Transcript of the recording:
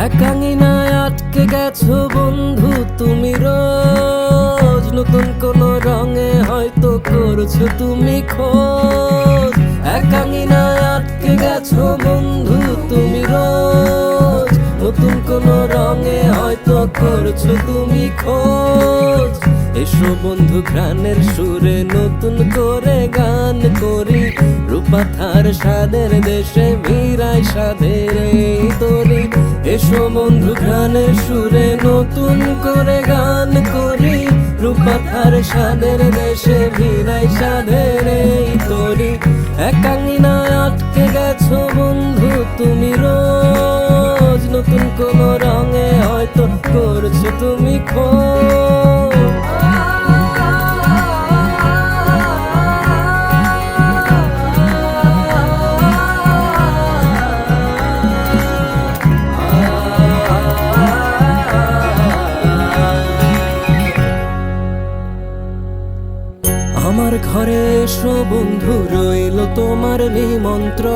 একাঙ্গিনায় আটকে গেছো বন্ধু তুমি রোজ, নতুন কোন রঙে হয়তো করছো তুমি খোঁজ। একাঙ্গিনায় আটকে গেছো বন্ধু তুমি রোজ, নতুন কোন রঙে হয়তো করছো তুমি খোঁজ। এসো বন্ধু ঘ্রাণের সুরে নতুন করে গান করি, রূপাথার স্বাদের দেশে মিরাই স্বাদের এই তরি। এসো বন্ধু ঘ্রাণের সুরে নতুন করে গান করি, রূপাথার স্বাদের দেশে মিরাই স্বাদের এই তরি। একাঙ্গিনায় আটকে গেছো বন্ধু তুমি রোজ, নতুন কোন রঙে হয়তো করছো তুমি খোঁজ। আমার ঘরে এসো বন্ধু রইল তোমার নিমন্ত্রণ।